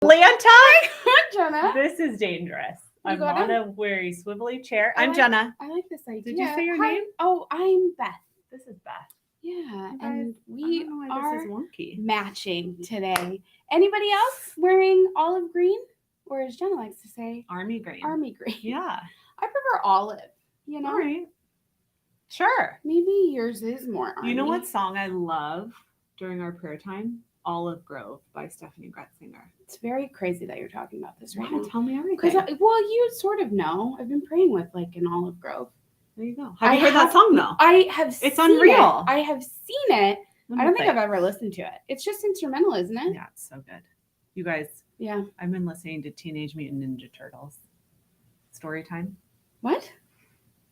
Atlanta? Jenna. This is dangerous. I'm on a very swivelly chair. I'm Jenna. I like this idea. Did you say your name? Oh, I'm Beth. This is Beth. Yeah, Guys, and we I don't know why are this is wonky. matching today. Anybody else wearing olive green? Or as Jenna likes to say, Army green. army green. Yeah. I prefer olive, you know? All right. Sure. Maybe yours is more army. You know what song I love during our prayer time? Olive Grove by Stephanie Gretzinger. It's very crazy that you're talking about this right now. Tell me everything. Because, well, you sort of know. I've been praying with like an olive grove. There you go. Have you heard that song though? I have It's seen unreal. It. I have seen it. I don't think I've ever listened to it. It's just instrumental, isn't it? Yeah, it's so good. You guys, yeah. I've been listening to Teenage Mutant Ninja Turtles. Story time. What?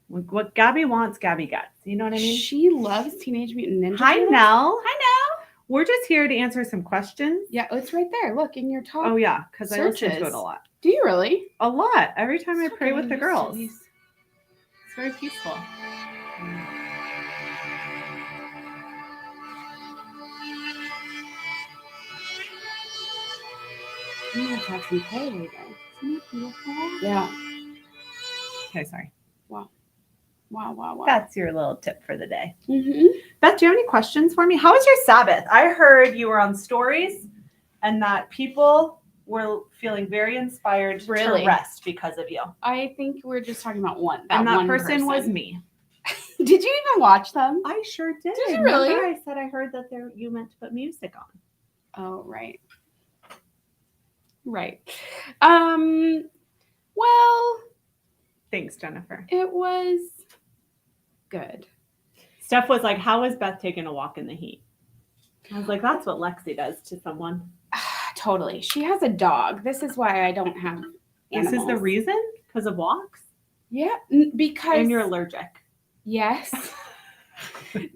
What Gabby wants, Gabby gets. You know what I mean? She loves Teenage Mutant Ninja Hi, Turtles. Nell. Hi, Nell. We're just here to answer some questions. Yeah, it's right there. Look, in your top. Oh, yeah, because I listen to searches. it a lot. Do you really? A lot. Every time I pray with the used to girls. these. It's very peaceful. I'm going to have some prayer later. Isn't it beautiful? Yeah. Okay, sorry. Wow. That's your little tip for the day. Mm-hmm. Beth, do you have any questions for me? How was your Sabbath? I heard you were on stories and that people were feeling very inspired to rest because of you. I think we're just talking about one. And that one person was me. Did you even watch them? I sure did. Did you really? Remember I said I heard that you meant to put music on. Oh, right. Well, thanks, Jennifer. It was good. Steph was like, how is Beth taking a walk in the heat? I was like, that's what Lexi does to someone. Totally. She has a dog. This is why I don't have animals. This is the reason? Because of walks? Yeah, because... And you're allergic. Yes.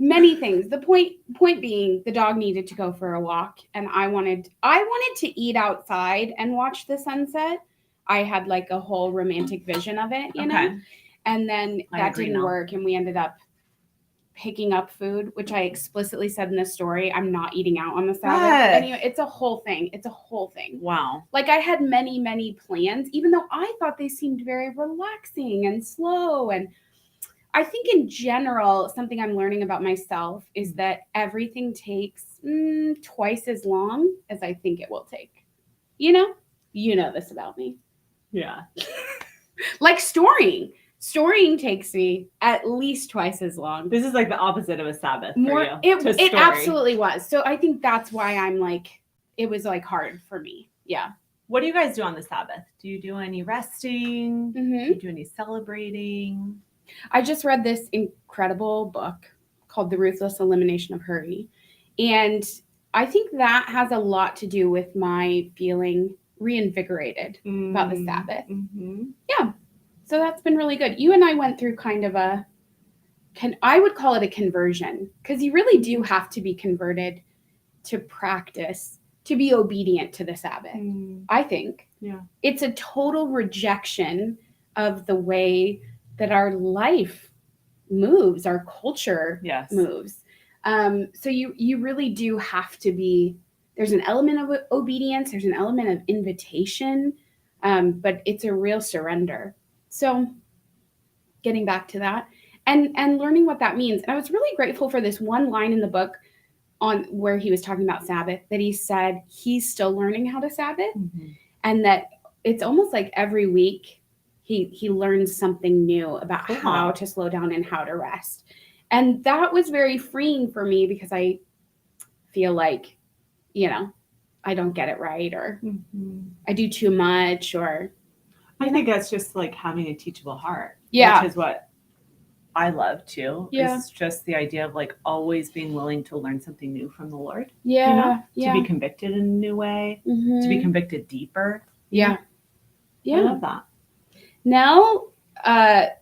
Many things. The point being, the dog needed to go for a walk, and I wanted to eat outside and watch the sunset. I had like a whole romantic vision of it, you know? And then that didn't work, and we ended up picking up food, which I explicitly said in this story, I'm not eating out on the Sabbath. Anyway, it's a whole thing. Wow. Like I had many, many plans, even though I thought they seemed very relaxing and slow. And I think in general, something I'm learning about myself is that everything takes twice as long as I think it will take. You know this about me. Yeah. Like storying. Storying takes me at least twice as long. This is like the opposite of a Sabbath for you. It absolutely was. So I think that's why I'm like, it was like hard for me. Yeah. What do you guys do on the Sabbath? Do you do any resting? Mm-hmm. Do you do any celebrating? I just read this incredible book called The Ruthless Elimination of Hurry. And I think that has a lot to do with my feeling reinvigorated about the Sabbath. Mm-hmm. Yeah. So that's been really good. You and I went through kind of I would call it a conversion, because you really do have to be converted to practice, to be obedient to the Sabbath. I think. Yeah. It's a total rejection of the way that our life moves, our culture moves. So you really do have to be, there's an element of obedience, there's an element of invitation, but it's a real surrender. So getting back to that and learning what that means. And I was really grateful for this one line in the book on where he was talking about Sabbath, that he said he's still learning how to Sabbath, and that it's almost like every week he learns something new about how to slow down and how to rest. And that was very freeing for me, because I feel like, I don't get it right, or I do too much, or I think that's just like having a teachable heart. Yeah. Which is what I love too. Yeah. It's just the idea of like always being willing to learn something new from the Lord. Yeah. To be convicted in a new way. Mm-hmm. To be convicted deeper. Yeah. I love that. Now,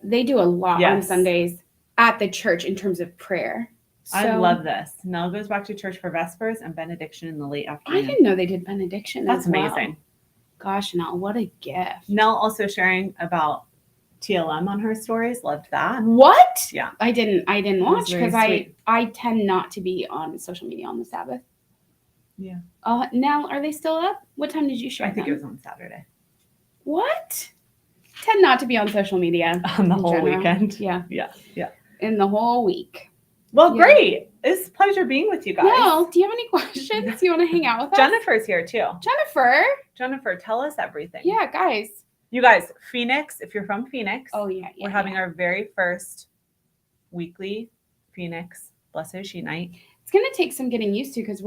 they do a lot on Sundays at the church in terms of prayer. So, I love this. Nell goes back to church for Vespers and benediction in the late afternoon. I didn't know they did benediction. That's as well. amazing. Gosh, Nell, what a gift. Nell also sharing about TLM on her stories. Loved that. What? Yeah. I didn't watch, because I tend not to be on social media on the Sabbath. Yeah. Now, are they still up? What time did you share I think them? it was on Saturday. What? Tend not to be on social media. On the whole general. weekend. Yeah. Yeah. Yeah. In the whole week. Well, Yeah. great. It's a pleasure being with you guys. No, do you have any questions? You want to hang out with us? Jennifer's here too. Jennifer, tell us everything. Yeah, guys. You guys, Phoenix, if you're from Phoenix, we're having our very first weekly Phoenix blessoche night. It's going to take some getting used to because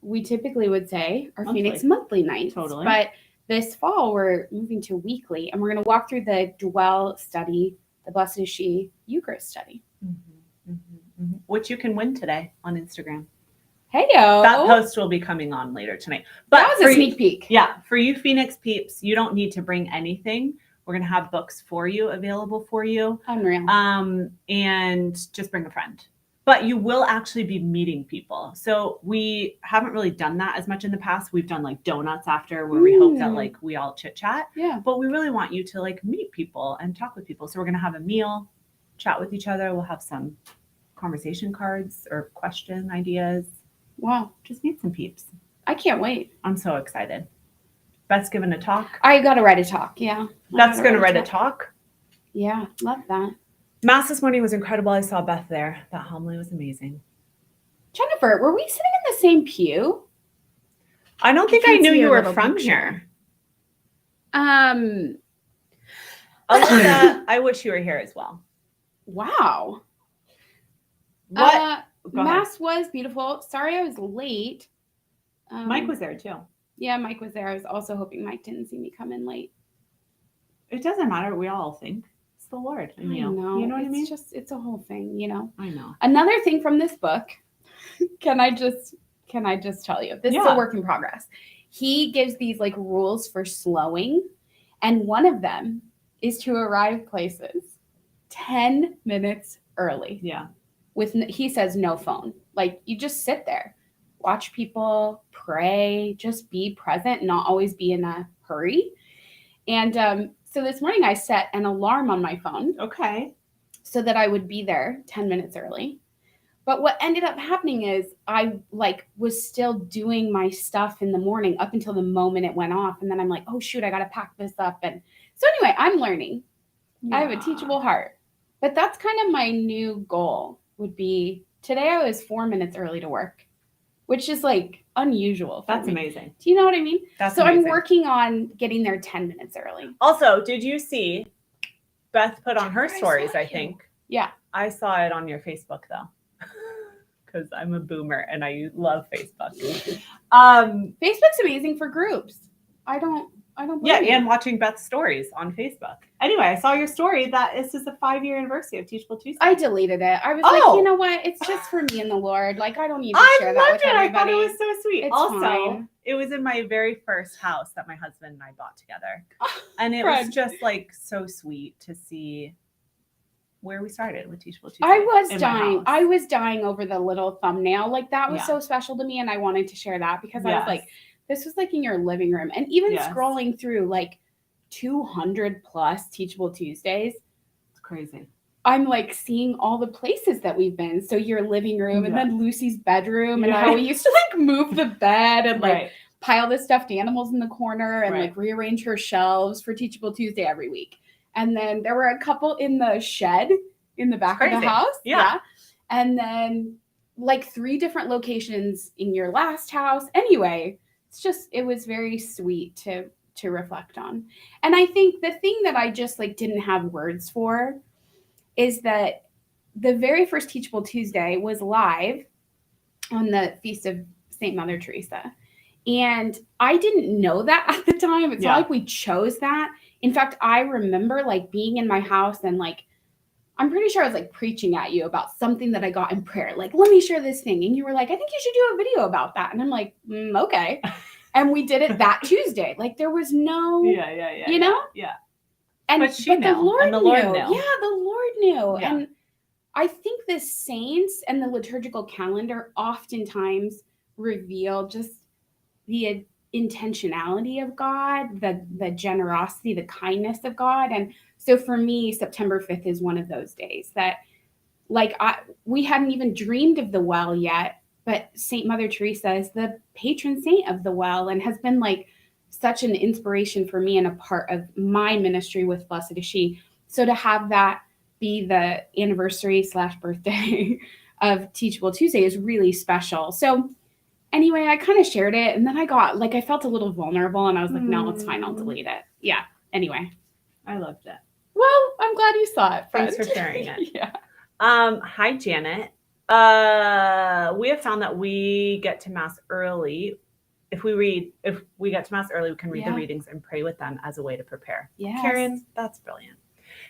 we typically would say our Phoenix monthly nights. Totally. But this fall, we're moving to weekly, and we're going to walk through the Dwell study, the blessoche Eucharist study. Which you can win today on Instagram. Hey-o. That post will be coming on later tonight. But that was a sneak peek. Yeah. For you Phoenix peeps, you don't need to bring anything. We're going to have books for you available for you. Unreal. And just bring a friend. But you will actually be meeting people. So we haven't really done that as much in the past. We've done like donuts after where we hope that like we all chit chat. Yeah. But we really want you to like meet people and talk with people. So we're going to have a meal, chat with each other. We'll have some conversation cards or question ideas. Wow. Just meet some peeps. I can't wait. I'm so excited. Beth's giving a talk. I got to write a talk. Yeah. Beth's going to write a talk. Yeah. Love that. Mass this morning was incredible. I saw Beth there. That homily was amazing. Jennifer, were we sitting in the same pew? I don't think I knew you were from here. Alyssa, I wish you were here as well. Wow. What? Mass was beautiful. Sorry I was late. Mike was there too. Yeah, Mike was there. I was also hoping Mike didn't see me come in late. It doesn't matter. We all think. It's the Lord. I know. You know what I mean? It's a whole thing, you know? I know. Another thing from this book, can I just tell you? This is a work in progress. He gives these like rules for slowing. And one of them is to arrive places 10 minutes early. Yeah. He says no phone. Like you just sit there, watch people, pray, just be present, not always be in a hurry. And so this morning I set an alarm on my phone. Okay. So that I would be there 10 minutes early. But what ended up happening is I like was still doing my stuff in the morning up until the moment it went off. And then I'm like, oh shoot, I got to pack this up. And so anyway, I'm learning. Yeah. I have a teachable heart. But that's kind of my new goal would be today I was 4 minutes early to work, which is like unusual. That's amazing. Do you know what I mean? That's so amazing. I'm working on getting there 10 minutes early. Also, did you see Beth put on her stories, I think? Yeah. I saw it on your Facebook though. Because I'm a boomer and I love Facebook. Facebook's amazing for groups. I don't Yeah, and watching Beth's stories on Facebook. Anyway, I saw your story that this is the 5-year anniversary of Teachable Tuesday. I deleted it. I was like, you know what? It's just for me and the Lord. Like, I don't need to share that with everybody. I thought it was so sweet. It's also, fine. It was in my very first house that my husband and I bought together. And it was just like so sweet to see where we started with Teachable Tuesday. I was dying over the little thumbnail. Like that was so special to me. And I wanted to share that because I was like, this was like in your living room. And even scrolling through like 200 plus Teachable Tuesdays. It's crazy. I'm like seeing all the places that we've been. So your living room and then Lucy's bedroom and how we used to like move the bed and like pile the stuffed animals in the corner and like rearrange her shelves for Teachable Tuesday every week. And then there were a couple in the shed in the back of the house. Yeah. And then like 3 different locations in your last house. Anyway, it was very sweet to reflect on. And I think the thing that I just like didn't have words for is that the very first Teachable Tuesday was live on the Feast of St. Mother Teresa. And I didn't know that at the time. It's not like we chose that. In fact, I remember like being in my house and like, I'm pretty sure I was like preaching at you about something that I got in prayer. Like, let me share this thing. And you were like, I think you should do a video about that. And I'm like, okay. And we did it that Tuesday. Like there was no, you know? Yeah. And but the Lord knew. Yeah, the Lord knew. Yeah. And I think the saints and the liturgical calendar oftentimes reveal just the intentionality of God, the generosity, the kindness of God. And so for me, September 5th is one of those days that like we hadn't even dreamed of the well yet. but Saint Mother Teresa is the patron saint of the well and has been like such an inspiration for me and a part of my ministry with Blessoche. So to have that be the anniversary / birthday of Teachable Tuesday is really special. So anyway, I kind of shared it, and then I felt a little vulnerable, and I was like, no, it's fine, I'll delete it. Yeah. Anyway. I loved it. Well, I'm glad you saw it, friend. Thanks for sharing it. Yeah. Hi, Janet. We have found that we get to Mass early. If we get to Mass early, we can read the readings and pray with them as a way to prepare. Yes. Karen, that's brilliant.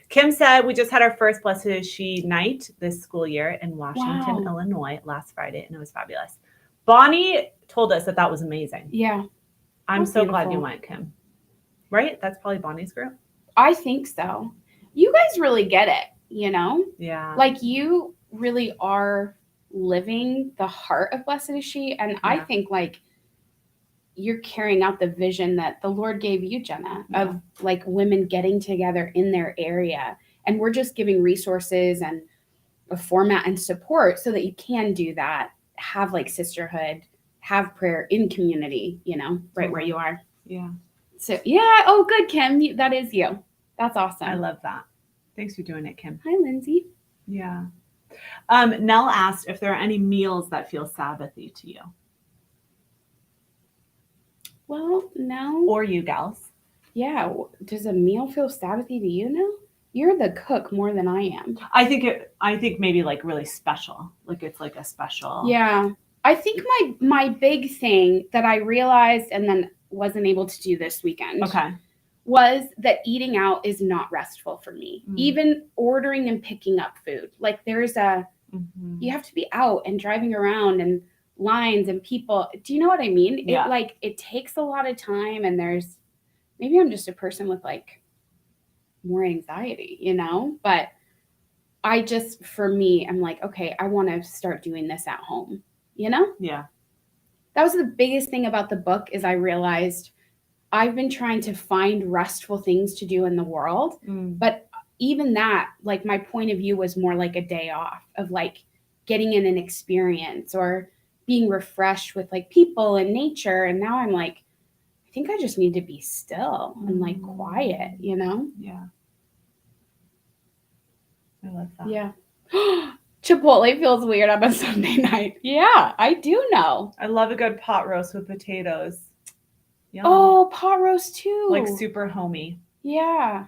Kim said, we just had our first blessoche night this school year in Washington, Illinois last Friday, and it was fabulous. Bonnie told us that was amazing. Yeah. I'm so glad you went, Kim. Right? That's probably Bonnie's group. I think so. You guys really get it, you know? Yeah. Like you really are living the heart of Blessoche. And I think like you're carrying out the vision that the Lord gave you, Jenna, of like women getting together in their area. And we're just giving resources and a format and support so that you can do that. Have like sisterhood, have prayer in community, you know, right where you are. Yeah. So yeah. Oh, good, Kim. That is you. That's awesome. I love that. Thanks for doing it, Kim. Hi, Lindsay. Yeah. Nell asked if there are any meals that feel Sabbathy to you. Well, no. Or you gals. Yeah. Does a meal feel Sabbathy to you now? You're the cook more than I am. I think maybe like really special. Like it's like a special. Yeah. I think my big thing that I realized and then wasn't able to do this weekend was that eating out is not restful for me. Even ordering and picking up food. Like there's you have to be out and driving around and lines and people. Do you know what I mean? Yeah. It takes a lot of time, and maybe I'm just a person with like more anxiety, you know? But for me, I'm like, okay, I want to start doing this at home, you know? Yeah. That was the biggest thing about the book is I realized I've been trying to find restful things to do in the world. But even that, like my point of view was more like a day off of like getting in an experience or being refreshed with like people and nature. And now I'm like, I think I just need to be still and like quiet, you know? Yeah. I love that. Yeah. Chipotle feels weird on a Sunday night. Yeah, I do know. I love a good pot roast with potatoes. Yum. Oh, pot roast too. Like super homey. Yeah.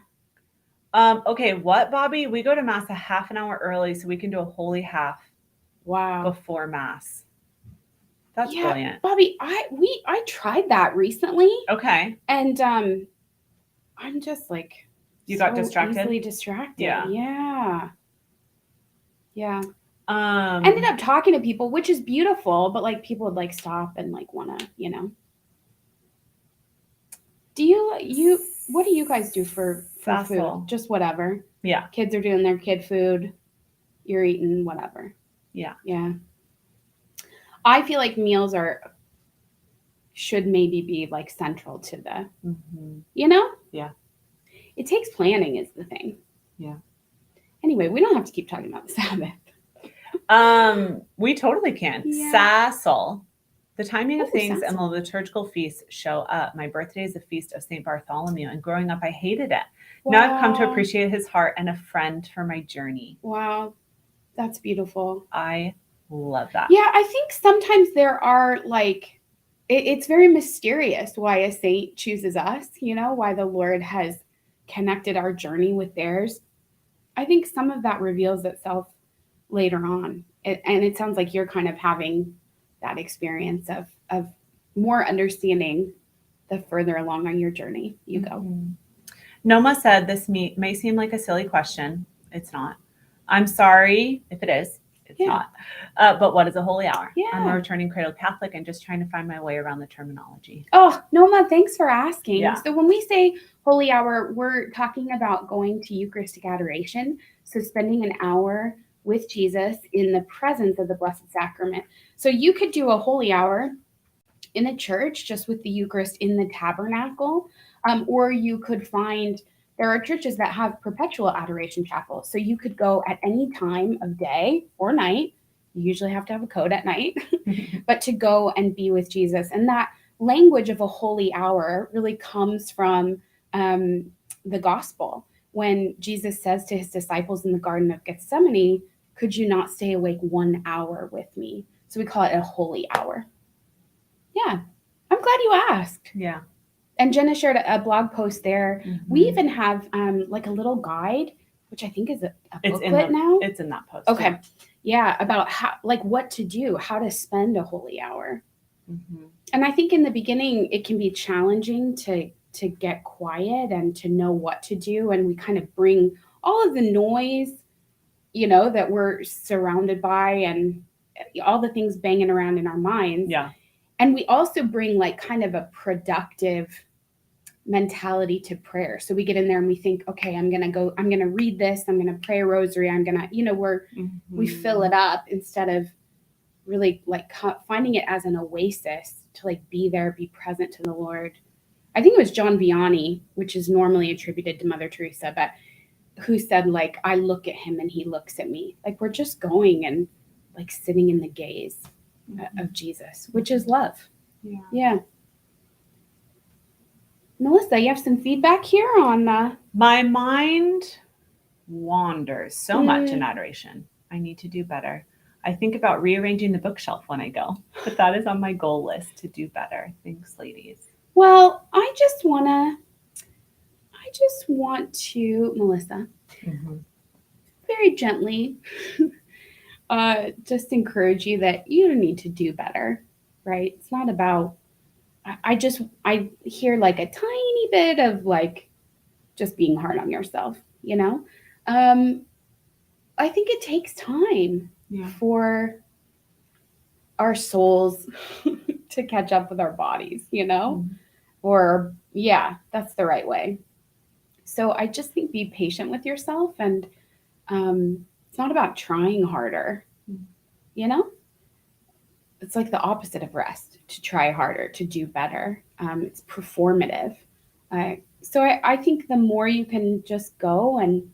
Okay, what, Bobby? We go to Mass a half an hour early so we can do a holy half. Wow. Before Mass. That's brilliant. Bobby, I tried that recently. Okay. And I'm just like you got distracted? Easily distracted. Yeah. Yeah. Yeah. Ended up talking to people, which is beautiful, but like people would like stop and like wanna, you know. What do you guys do for food? Just whatever. Yeah. Kids are doing their kid food. You're eating whatever. Yeah. Yeah. I feel like meals should maybe be like central to the, you know? Yeah. It takes planning is the thing. Yeah. Anyway, we don't have to keep talking about the Sabbath. We totally can. Yeah. Sassel. The timing of things Sassel. and the liturgical feasts show up. My birthday is the feast of St. Bartholomew, and growing up, I hated it. Wow. Now I've come to appreciate his heart and a friend for my journey. Wow. That's beautiful. I love that. Yeah, I think sometimes there are like, it's very mysterious why a saint chooses us, you know, why the Lord has connected our journey with theirs. I think some of that reveals itself later on. And it sounds like you're kind of having that experience of more understanding the further along on your journey you go. Noma said, this may seem like a silly question. It's not. I'm sorry if it is. It's not. But what is a holy hour? Yeah. I'm a returning cradle Catholic and just trying to find my way around the terminology. Oh, Noma, thanks for asking. Yeah. So when we say holy hour, we're talking about going to Eucharistic adoration. So spending an hour with Jesus in the presence of the Blessed Sacrament. So you could do a holy hour in a church just with the Eucharist in the tabernacle, or you could there are churches that have perpetual adoration chapels. So you could go at any time of day or night. You usually have to have a coat at night, but to go and be with Jesus. And that language of a holy hour really comes from the gospel. When Jesus says to his disciples in the Garden of Gethsemane, could you not stay awake 1 hour with me? So we call it a holy hour. Yeah, I'm glad you asked. Yeah. And Jenna shared a blog post there. We even have like a little guide, which I think is a booklet now. It's in that post. Okay. Yeah, about how, like what to do, how to spend a holy hour. And I think in the beginning, it can be challenging to get quiet and to know what to do. And we kind of bring all of the noise, that we're surrounded by and all the things banging around in our minds. Yeah. And we also bring like kind of a productive mentality to prayer. So we get in there and we think, okay, I'm going to read this. I'm going to pray a rosary. I'm going to, we fill it up instead of really like finding it as an oasis to like be there, be present to the Lord. I think it was John Vianney, which is normally attributed to Mother Teresa, but who said like, I look at him and he looks at me. Like we're just going and like sitting in the gaze of Jesus, which is love. Yeah. Melissa, you have some feedback here on my mind wanders so much in adoration. I need to do better. I think about rearranging the bookshelf when I go, but that is on my goal list to do better. Thanks, ladies. Well, I just want to, Melissa, very gently just encourage you that you need to do better, right? It's not about, I hear like a tiny bit of like just being hard on yourself, I think it takes time for our souls to catch up with our bodies, or that's the right way. So I just think be patient with yourself, and it's not about trying harder, It's like the opposite of rest, to try harder, to do better. It's performative. So I think the more you can just go and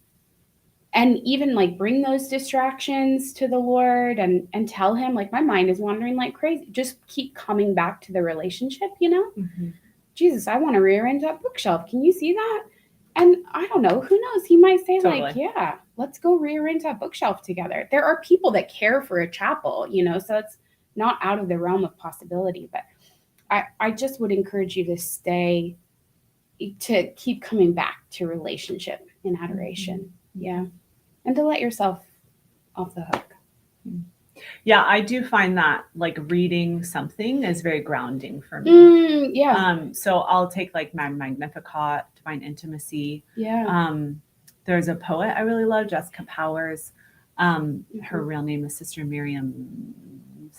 even like bring those distractions to the Lord and tell him like, my mind is wandering like crazy. Just keep coming back to the relationship, Jesus, I want to rearrange that bookshelf. Can you see that? And I don't know, who knows? He might say like, yeah, let's go rearrange that bookshelf together. There are people that care for a chapel, so it's not out of the realm of possibility. But I just would encourage you to keep coming back to relationship in adoration. Yeah. And to let yourself off the hook. Yeah, I do find that like reading something is very grounding for me. So I'll take like Magnificat, Divine Intimacy. Yeah. There's a poet I really love, Jessica Powers. Her real name is Sister Miriam.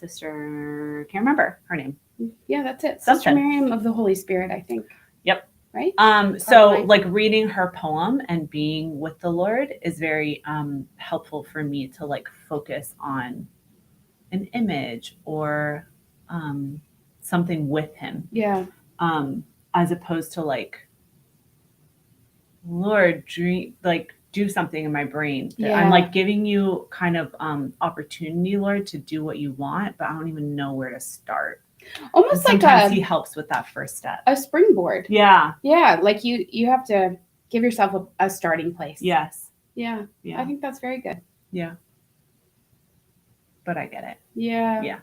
Can't remember her name. Yeah, that's it. Sister Miriam of the Holy Spirit, I think. Yep. Right? So like reading her poem and being with the Lord is very helpful for me to like focus on an image or something with him. Yeah. As opposed to like, Lord, do something in my brain. Yeah. I'm like giving you kind of opportunity, Lord, to do what you want, but I don't even know where to start. Almost like he helps with that first step. A springboard. Yeah. Yeah. Like you have to give yourself a starting place. Yes. Yeah. I think that's very good. Yeah. But I get it. Yeah. Yeah.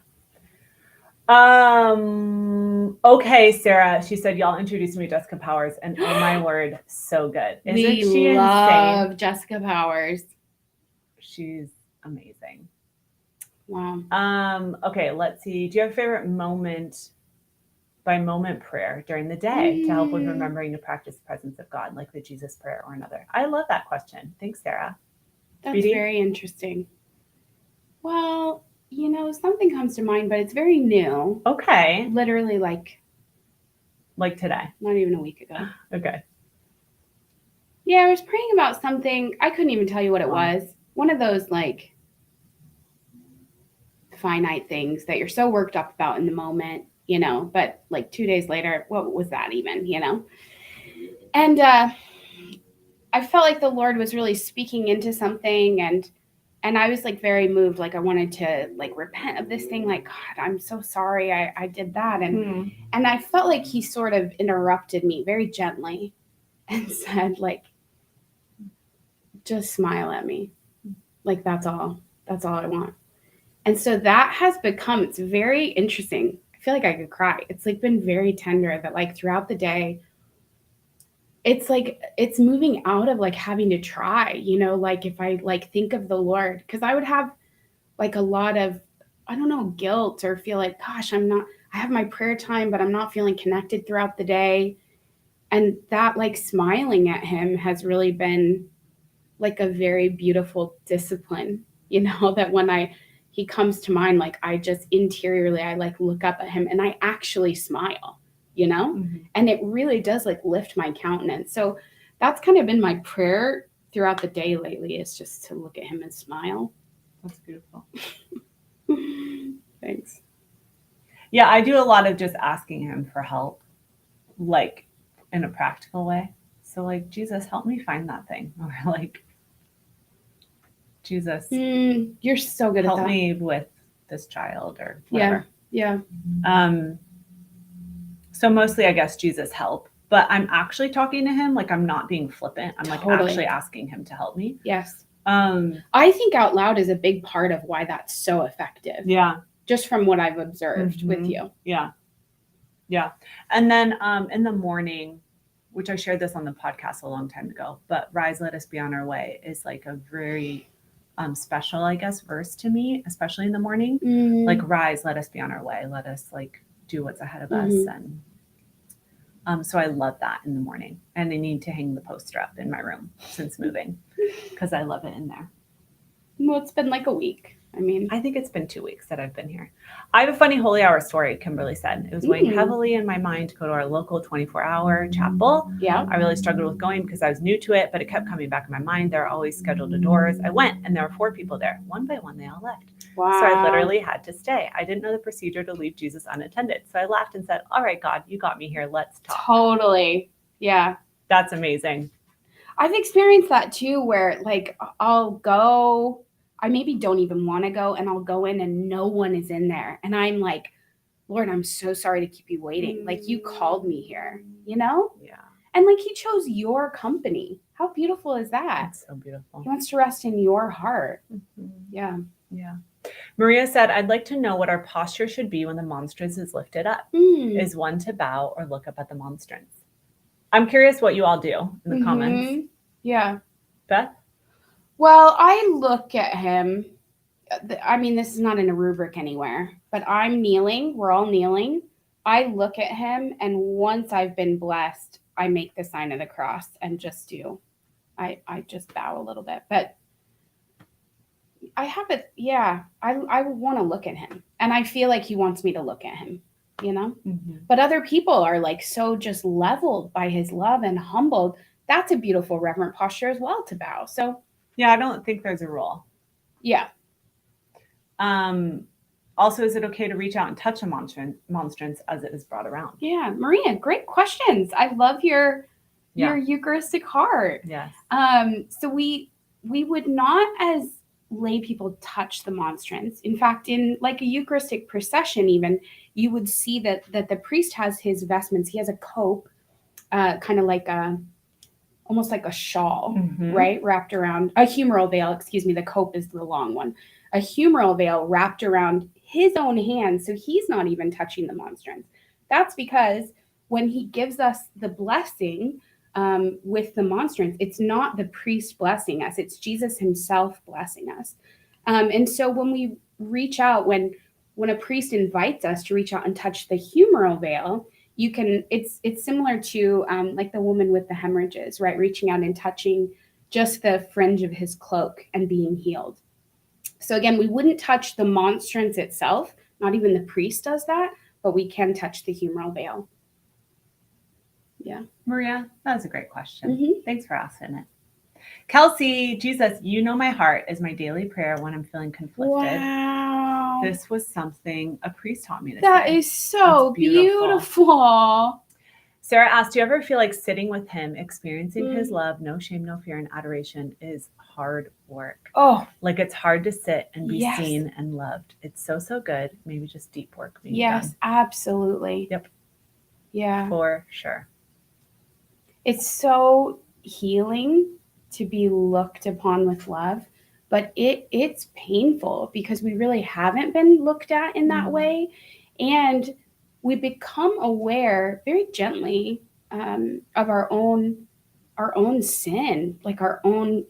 Okay, Sarah. She said y'all introduced me to Jessica Powers, and oh my word, so good. We love Jessica Powers. She's amazing. Wow. Okay, let's see. Do you have a favorite moment by moment prayer during the day to help with remembering to practice the presence of God, like the Jesus prayer or another? I love that question. Thanks, Sarah. That's very interesting. Well, something comes to mind, but it's very new. Okay. Literally like today. Not even a week ago. Okay. Yeah, I was praying about something. I couldn't even tell you what it was. One of those like finite things that you're so worked up about in the moment, but like 2 days later, what was that even, And I felt like the Lord was really speaking into something, and And I was like very moved. Like I wanted to like repent of this thing. Like, God, I'm so sorry I did that. And I felt like he sort of interrupted me very gently and said, like, just smile at me. Like, that's all I want. And so that has become, it's very interesting. I feel like I could cry. It's like been very tender that like throughout the day, it's like it's moving out of like having to try, you know, like if I like think of the Lord, because I would have like a lot of, I don't know, guilt or feel like, gosh, I have my prayer time, but I'm not feeling connected throughout the day. And that like smiling at him has really been like a very beautiful discipline, you know, that when he comes to mind, like I just interiorly, I like look up at him and I actually smile, you know, and it really does like lift my countenance. So that's kind of been my prayer throughout the day lately, is just to look at him and smile. That's beautiful. Thanks. Yeah, I do a lot of just asking him for help, like in a practical way. So like, Jesus, help me find that thing. Or like, Jesus, you're so good at that. Help me with this child or whatever. Yeah. So mostly, I guess, Jesus, help. But I'm actually talking to him. Like, I'm not being flippant. I'm like actually asking him to help me. Yes. I think out loud is a big part of why that's so effective. Yeah. Just from what I've observed with you. Yeah. Yeah. And then in the morning, which I shared this on the podcast a long time ago, but Rise, Let Us Be on Our Way is like a very special, I guess, verse to me, especially in the morning. Like, rise, let us be on our way. Let us like do what's ahead of us. And so I love that in the morning. And I need to hang the poster up in my room since moving because I love it in there. Well, it's been like a week. I mean, I think it's been 2 weeks that I've been here. I have a funny holy hour story, Kimberly said. It was weighing heavily in my mind to go to our local 24-hour chapel. Yeah. I really struggled with going because I was new to it, but it kept coming back in my mind. There are always scheduled doors. I went and there were 4 people there. One by one, they all left. Wow. So I literally had to stay. I didn't know the procedure to leave Jesus unattended. So I laughed and said, all right, God, you got me here. Let's talk. Totally. Yeah. That's amazing. I've experienced that too, where like I'll go, I maybe don't even want to go, and I'll go in and no one is in there. And I'm like, Lord, I'm so sorry to keep you waiting. Like, you called me here, you know? Yeah. And like, he chose your company. How beautiful is that? That's so beautiful. He wants to rest in your heart. Yeah. Yeah. Maria said, I'd like to know what our posture should be when the monstrance is lifted up. Is one to bow or look up at the monstrance? I'm curious what you all do in the comments. Yeah. Beth? Well, I look at him. I mean, this is not in a rubric anywhere, but I'm kneeling. We're all kneeling. I look at him, and once I've been blessed, I make the sign of the cross and just do. I just bow a little bit, but I have it. Yeah, I want to look at him, and I feel like he wants me to look at him, you know? But other people are like so just leveled by his love and humbled. That's a beautiful reverent posture as well, to bow. So yeah, I don't think there's a rule. Yeah. Also, is it okay to reach out and touch a monstrance as it is brought around? Yeah, Maria, great questions. I love your Eucharistic heart. Yes. So we would not as lay people touch the monstrance. In fact, in like a Eucharistic procession, even you would see that the priest has his vestments. He has a cope, kind of like almost like a shawl, right, wrapped around a humeral veil. Excuse me, the cope is the long one. A humeral veil wrapped around his own hand, so he's not even touching the monstrance. That's because when he gives us the blessing with the monstrance, it's not the priest blessing us, it's Jesus himself blessing us. And so when we reach out, when a priest invites us to reach out and touch the humeral veil, you can, it's similar to like the woman with the hemorrhages, right? Reaching out and touching just the fringe of his cloak and being healed. So again, we wouldn't touch the monstrance itself. Not even the priest does that, but we can touch the humeral veil. Yeah. Maria, that was a great question. Thanks for asking it. Kelsey, Jesus, you know my heart is my daily prayer when I'm feeling conflicted. Wow. This was something a priest taught me to say. That is so beautiful. Sarah asked, do you ever feel like sitting with him, experiencing his love, no shame, no fear, and adoration is hard work? Oh, Like it's hard to sit and be yes. seen and loved. It's so, so good. Maybe just deep work being Yes, done. absolutely. Yep. Yeah. For sure. It's so healing to be looked upon with love, but it's painful because we really haven't been looked at in that way. And we become aware very gently of our own sin, like our own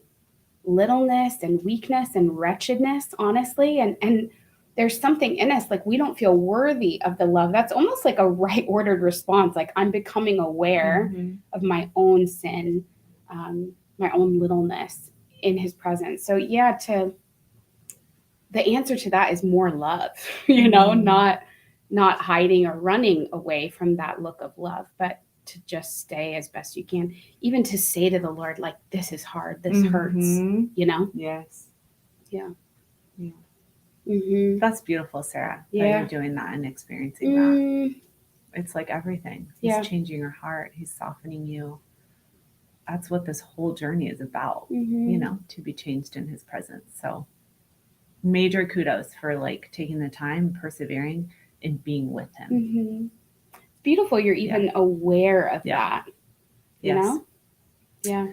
littleness and weakness and wretchedness, honestly. And there's something in us, like we don't feel worthy of the love. That's almost like a right ordered response. Like I'm becoming aware of my own sin, my own littleness in his presence. So yeah, the answer to that is more love, not hiding or running away from that look of love, but to just stay as best you can, even to say to the Lord, like, this is hard, this hurts, Yes. Yeah. That's beautiful, Sarah, that Yeah. you're doing that and experiencing that. It's like everything. He's changing your heart. He's softening you. That's what this whole journey is about, to be changed in his presence. So major kudos for like taking the time, persevering, and being with him. It's beautiful. You're even aware of that, you know? Yeah.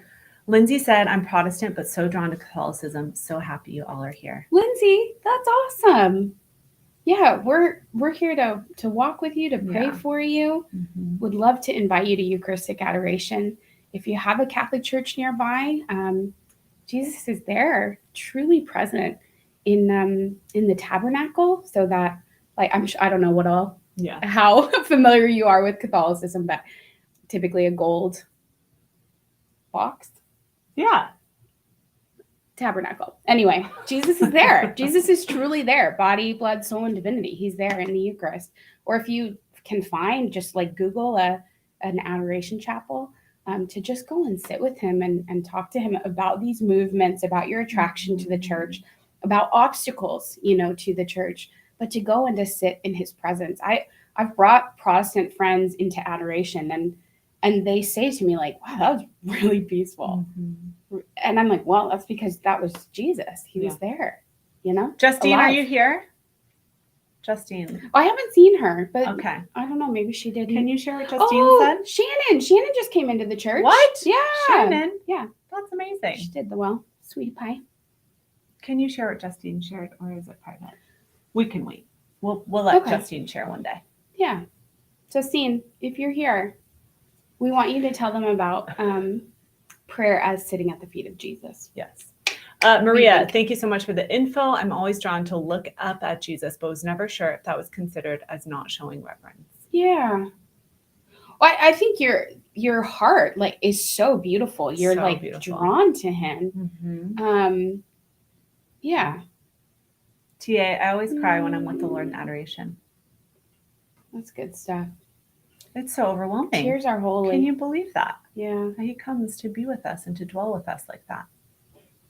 Lindsay said, I'm Protestant, but so drawn to Catholicism. So happy you all are here. Lindsay, that's awesome. Yeah, we're here to walk with you, to pray for you. Would love to invite you to Eucharistic adoration. If you have a Catholic church nearby, Jesus is there, truly present in the tabernacle. So that, like, I don't know how familiar you are with Catholicism, but typically a gold box. Yeah. Tabernacle. Anyway, Jesus is there. Jesus is truly there. Body, blood, soul, and divinity. He's there in the Eucharist. Or if you can find, just like Google an adoration chapel, to just go and sit with him and talk to him about these movements, about your attraction to the church, about obstacles, to the church, but to go and to sit in his presence. I've brought Protestant friends into adoration, and they say to me, like, wow, that was really peaceful. And I'm like, well, that's because that was Jesus. He was there, Justine, alive. are you here? Justine. I haven't seen her, but okay. I don't know. Maybe she did. Can you share what Justine said? Shannon. Shannon just came into the church. What? Yeah. Shannon? Yeah. That's amazing. She did the sweetie pie. Can you share what Justine shared, or is it private? We can wait. We'll let Justine share one day. Yeah. Justine, if you're here, we want you to tell them about prayer as sitting at the feet of Jesus. Yes. Maria, thank you so much for the info. I'm always drawn to look up at Jesus, but was never sure if that was considered as not showing reverence. Yeah. Well, I think your heart is so beautiful. You're so like beautiful. Drawn to him. Yeah. TA, I always cry when I'm with the Lord in adoration. That's good stuff. It's so overwhelming. Tears are holy. Can you believe that? Yeah. He comes to be with us and to dwell with us like that.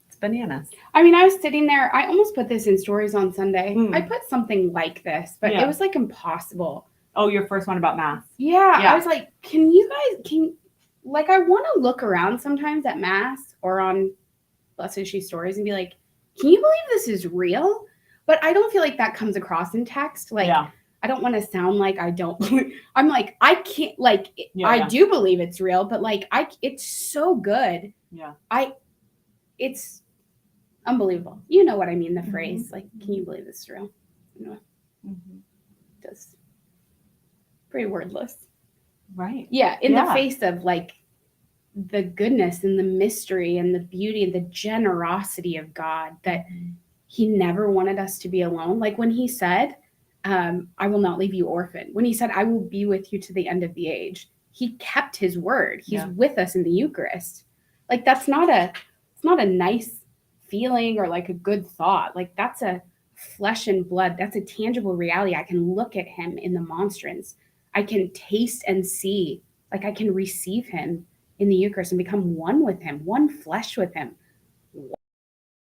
It's bananas. I mean, I was sitting there. I almost put this in stories on Sunday. I put something like this, but it was like impossible. Oh, your first one about Mass? Yeah. I was like, can you guys, I want to look around sometimes at Mass or on blessoche stories and be like, can you believe this is real? But I don't feel like that comes across in text. I don't want to sound like I don't. I'm like, I can't, I do believe it's real, but it's so good. Yeah. It's unbelievable. You know what I mean? The phrase, can you believe this is real? Just pretty wordless. Right. Yeah. In the face of the goodness and the mystery and the beauty and the generosity of God, that he never wanted us to be alone. Like when he said, I will not leave you orphan. When he said, I will be with you to the end of the age, he kept his word. He's with us in the Eucharist. It's not a nice feeling or a good thought. That's a flesh and blood. That's a tangible reality. I can look at him in the monstrance. I can taste and see, I can receive him in the Eucharist and become one with him, one flesh with him.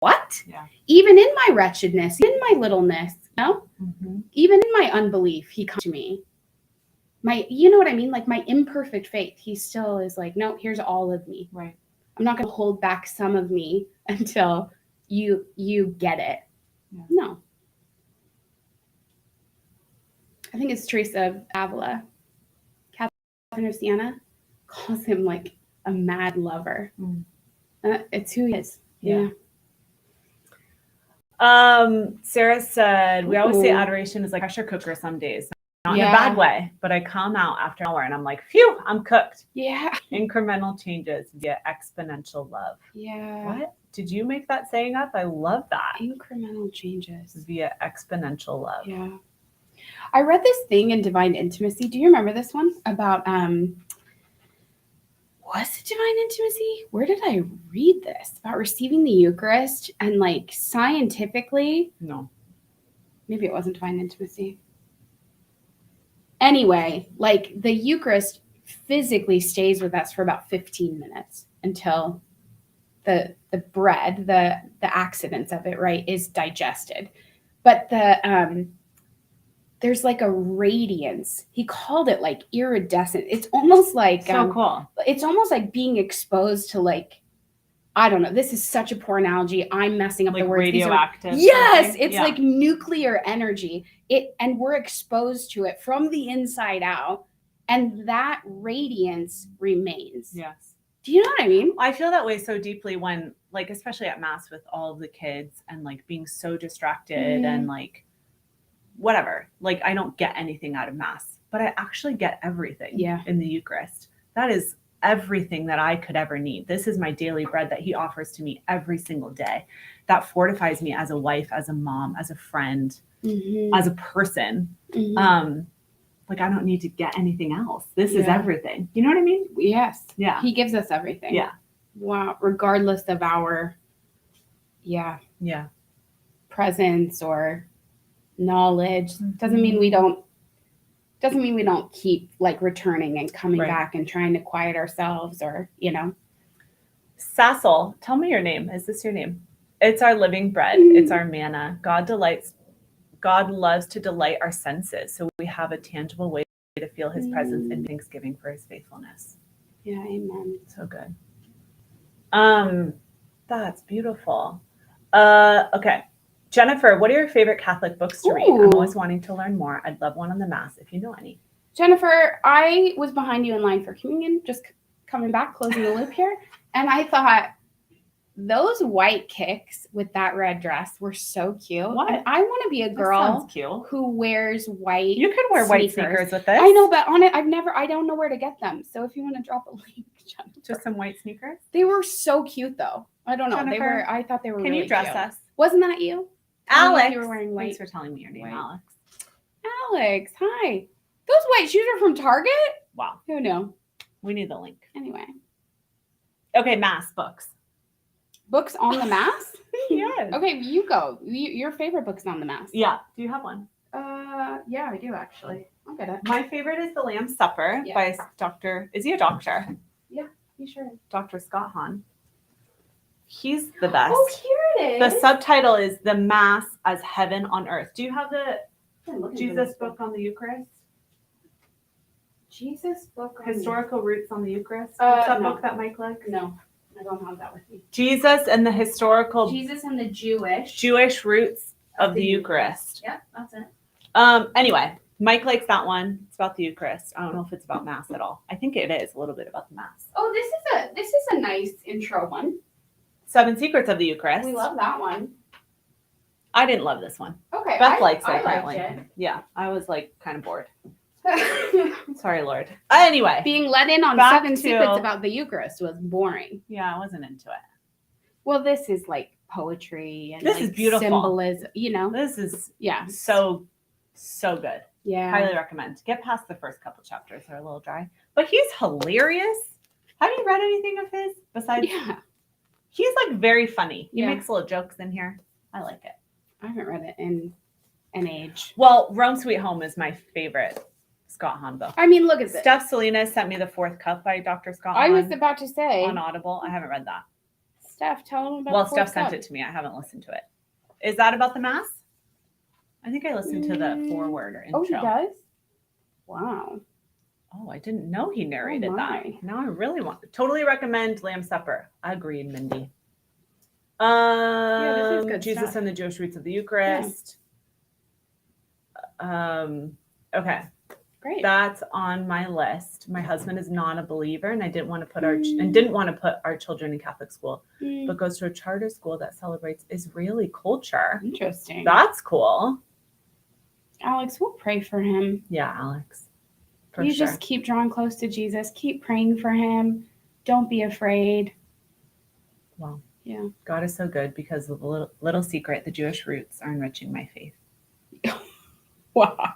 What? Yeah. Even in my wretchedness, in my littleness, even in my unbelief, he comes to me. you know what I mean? Like my imperfect faith, he still is like, no, here's all of me. Right. I'm not going to hold back some of me until you get it. Yeah. No. I think it's Teresa of Avila. Catherine of Siena calls him like a mad lover. It's who he is. Yeah. Sarah said, we always say adoration is like pressure cooker some days. Not in a bad way, but I come out after an hour and I'm like, phew, I'm cooked. Yeah. Incremental changes via exponential love. Yeah. What? Did you make that saying up? I love that. Incremental changes Via exponential love. Yeah. I read this thing in Divine Intimacy. Do you remember this one? About, was it Divine Intimacy? Where did I read this? About receiving the Eucharist and like scientifically. No. Maybe it wasn't Divine Intimacy. Anyway, like the Eucharist physically stays with us for about 15 minutes until the bread, the accidents of it, right, is digested. But there's like a radiance. He called it like iridescent. It's almost like so cool. It's almost like being exposed to like, I don't know. This is such a poor analogy. I'm messing up like the words. Radioactive. Yes, it's like nuclear energy. And we're exposed to it from the inside out, and that radiance remains. Yes. Do you know what I mean? I feel that way so deeply when, like, especially at Mass with all of the kids and like being so distracted and like whatever. Like, I don't get anything out of Mass, but I actually get everything in the Eucharist. That is everything that I could ever need. This is my daily bread that he offers to me every single day. That fortifies me as a wife, as a mom, as a friend, as a person. Like, I don't need to get anything else. This is everything. You know what I mean? Yes. Yeah. He gives us everything. Yeah. Wow. Regardless of our, presence or knowledge. Doesn't mean we don't keep like returning and coming back and trying to quiet ourselves or, you know. Sassel, tell me your name. Is this your name? It's our living bread. It's our manna. God loves to delight our senses. So we have a tangible way to feel his presence and thanksgiving for his faithfulness. Yeah. Amen. So good. That's beautiful. Okay. Jennifer, what are your favorite Catholic books to read? I'm always wanting to learn more. I'd love one on the Mass if you know any. Jennifer, I was behind you in line for communion, just coming back, closing the loop here. And I thought those white kicks with that red dress were so cute. What? And I want to be a girl cute. who wears white. You could wear white sneakers with this. I know, but on it, I don't know where to get them. So if you want to drop a link, Jennifer. Just some white sneakers? They were so cute though. I don't know. Jennifer, I thought they were Can really you dress cute. us? Wasn't that you? Alex. You were wearing white. Thanks for telling me your name, white. Alex. Alex, hi. Those white shoes are from Target? Wow. Who knew? We need the link. Anyway. Okay, Mass books. Books on the Mass? Yes. Okay, you go. Your favorite books on the Mass? Yeah. Do you have one? Yeah, I do actually. I'll get it. My favorite is The Lamb's Supper by Dr. Is he a doctor? Yeah, you sure. Dr. Scott Hahn. He's the best. Oh, here it is. The subtitle is The Mass as Heaven on Earth. Do you have the Jesus book on the Eucharist? Jesus book on Historical Roots on the Eucharist? What's that book that Mike likes? No, I don't have that with me. Jesus and the Historical Jesus and the Jewish Roots of the Eucharist. Yep, that's it. Anyway, Mike likes that one. It's about the Eucharist. I don't know if it's about Mass at all. I think it is a little bit about the Mass. Oh, this is a nice intro one. 7 Secrets of the Eucharist. We love that one. I didn't love this one. Okay. Beth likes it, I apparently. liked it. Yeah, I was like kind of bored. Sorry, Lord. Anyway. Being let in on 7 secrets about the Eucharist was boring. Yeah, I wasn't into it. Well, this is like poetry and this like is beautiful. Symbolism, you know. This is so good. Yeah. Highly recommend. Get past the first couple chapters. They're a little dry. But he's hilarious. Have you read anything of his besides? Yeah. He's like very funny. He makes little jokes in here. I like it. I haven't read it in an age. Well, Rome Sweet Home is my favorite Scott Hahn book. I mean, look at this. Steph Salinas sent me The Fourth Cup by Dr. Scott Hahn. I was about to say. On Audible. I haven't read that. Steph, tell him about Well, Steph sent it to me. I haven't listened to it. Is that about the Mass? I think I listened to the foreword or intro. Oh, he does? Wow. Oh, I didn't know he narrated that. my. Now I really want to totally recommend Lamb Supper. Agreed, Mindy. This is good Jesus stuff. and the Jewish roots of the Eucharist. Okay. Great. That's on my list. My husband is not a believer, and I didn't want to put our children in Catholic school, but goes to a charter school that celebrates Israeli culture. Interesting. That's cool. Alex, we'll pray for him. Yeah, Alex. You just keep drawing close to Jesus. Keep praying for him. Don't be afraid. Well, yeah. God is so good because of the little secret, the Jewish roots are enriching my faith. Wow.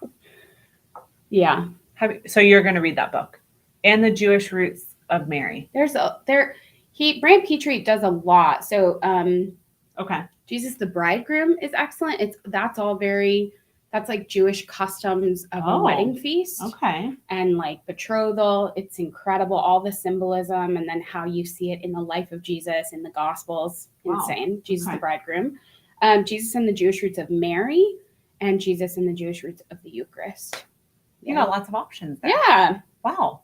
Yeah. So you're going to read that book, and the Jewish roots of Mary. Brant Petrie does a lot. So, okay. Jesus the Bridegroom is excellent. That's like Jewish customs of a wedding feast. Okay. And like betrothal. It's incredible. All the symbolism and then how you see it in the life of Jesus in the Gospels. Wow. Insane. Jesus the Bridegroom. Jesus and the Jewish roots of Mary, and Jesus and the Jewish roots of the Eucharist. You got lots of options there. Yeah. Wow.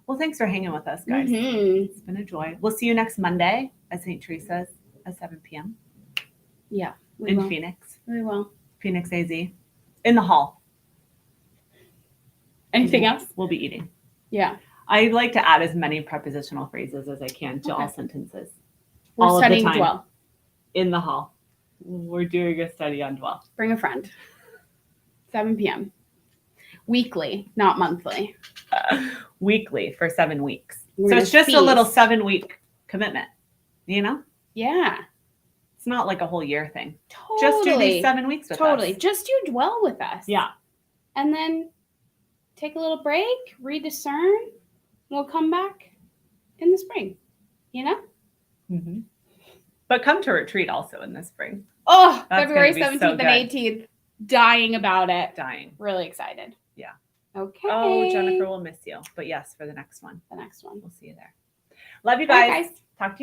Well, thanks for hanging with us, guys. Mm-hmm. It's been a joy. We'll see you next Monday at St. Teresa's at 7 p.m. Yeah. In Phoenix. We will. Phoenix AZ. In the hall. Anything else? We'll be eating. Yeah. I like to add as many prepositional phrases as I can to all sentences. We're studying dwell. In the hall. We're doing a study on dwell. Bring a friend. 7 p.m. Weekly, not monthly. Weekly for 7 weeks. So it's just a little 7-week commitment, you know? Yeah. It's not like a whole year thing. Totally. Just do these 7 weeks with us. Totally. Just do dwell with us. Yeah. And then take a little break, rediscern. We'll come back in the spring, you know? Mm-hmm. But come to retreat also in the spring. Oh, February 17th and 18th. Dying about it. Dying. Really excited. Yeah. Okay. Oh, Jennifer will miss you. But yes, for the next one. The next one. We'll see you there. Love you guys. Bye, guys. Talk to you.